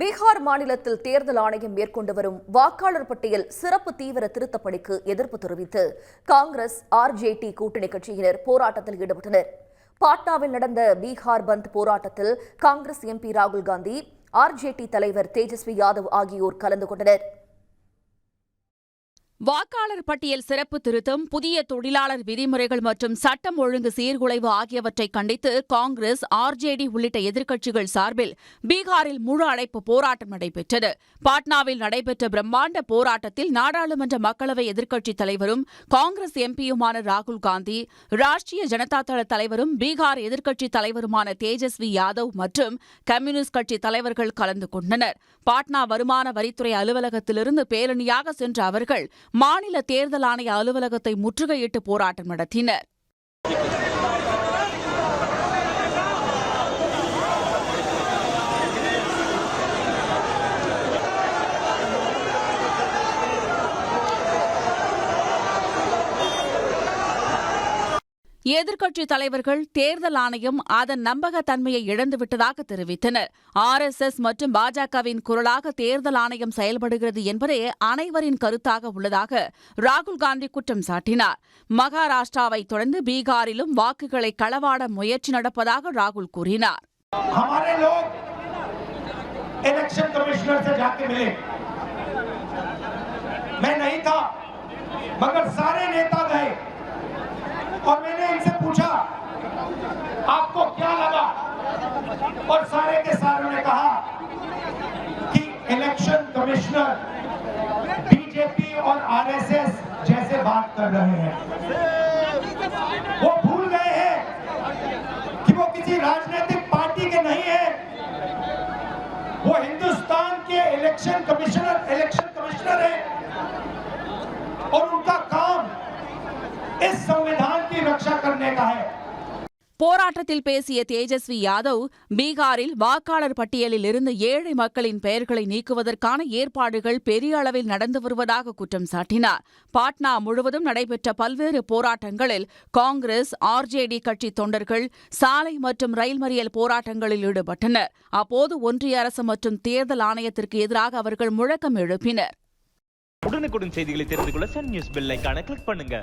பீகார் மாநிலத்தில் தேர்தல் ஆணையம் மேற்கொண்டு வரும் வாக்காளர் பட்டியல் சிறப்பு தீவிர திருத்தப் பணிக்கு எதிர்ப்பு தெரிவித்து காங்கிரஸ் ஆர்ஜேடி கூட்டணி கட்சியினர் போராட்டத்தில் ஈடுபட்டனர். பாட்னாவில் நடந்த பீகார் பந்த் போராட்டத்தில் காங்கிரஸ் எம்பி ராகுல் காந்தி, ஆர்ஜேடி தலைவர் தேஜஸ்வி யாதவ் ஆகியோர் கலந்து கொண்டனர். வாக்காளர் பட்டியல் சிறப்பு திருத்தம், புதிய தொழிலாளர் விதிமுறைகள் மற்றும் சட்டம் ஒழுங்கு சீர்குலைவு ஆகியவற்றை கண்டித்து காங்கிரஸ், ஆர்ஜேடி உள்ளிட்ட எதிர்க்கட்சிகள் சார்பில் பீகாரில் முழு அடைப்பு போராட்டம் நடைபெற்றது. பாட்னாவில் நடைபெற்ற பிரம்மாண்ட போராட்டத்தில் நாடாளுமன்ற மக்களவை எதிர்க்கட்சித் தலைவரும் காங்கிரஸ் எம்பியுமான ராகுல் காந்தி, ராஷ்டிரிய ஜனதா தள தலைவரும் பீகார் எதிர்க்கட்சித் தலைவருமான தேஜஸ்வி யாதவ் மற்றும் கம்யூனிஸ்ட் கட்சி தலைவர்கள் கலந்து கொண்டனர். பாட்னா வருமான வரித்துறை அலுவலகத்திலிருந்து பேரணியாக சென்ற அவர்கள் மாநில தேர்தல் ஆணைய அலுவலகத்தை முற்றுகையிட்டு போராட்டம் நடத்தினர். எதிர்க்கட்சித் தலைவர்கள் தேர்தல் ஆணையம் அதன் நம்பகத்தன்மையை இழந்துவிட்டதாக தெரிவித்தனர். RSS மற்றும் பாஜகவின் குரலாக தேர்தல் ஆணையம் செயல்படுகிறது என்பதே அனைவரின் கருத்தாக உள்ளதாக ராகுல் காந்தி குற்றம் சாட்டினார். மகாராஷ்டிராவை தொடர்ந்து பீகாரிலும் வாக்குகளை களவாட முயற்சி நடப்பதாக ராகுல் கூறினார். और मैंने इनसे पूछा आपको क्या लगा, और सारे के सारों ने कहा कि इलेक्शन कमिश्नर बीजेपी और RSS जैसे बात कर रहे हैं। वो भूल गए हैं कि वो किसी राजनीतिक पार्टी के नहीं है, वो हिंदुस्तान के इलेक्शन कमिश्नर है और उनका काम इस संविधान की रक्षा करने का है. போராட்டத்தில் பேசிய தேஜஸ்வி யாதவ், பீகாரில் வாக்காளர் பட்டியலில் இருந்து ஏழை மக்களின் பெயர்களை நீக்குவதற்கான ஏற்பாடுகள் பெரிய அளவில் நடந்து வருவதாக குற்றம் சாட்டினார். பாட்னா முழுவதும் நடைபெற்ற பல்வேறு போராட்டங்களில் காங்கிரஸ், ஆர்ஜேடி கட்சி தொண்டர்கள் சாலை மற்றும் ரயில் மறியல் போராட்டங்களில் ஈடுபட்டனர். அப்போது ஒன்றிய அரசு மற்றும் தேர்தல் ஆணையத்திற்கு எதிராக அவர்கள் முழக்கம் எழுப்பினர். உடனுக்குடன் செய்திகளை தெரிந்து கொள்ள சன் நியூஸ் பெல் ஐகானை கிளிக் பண்ணுங்க.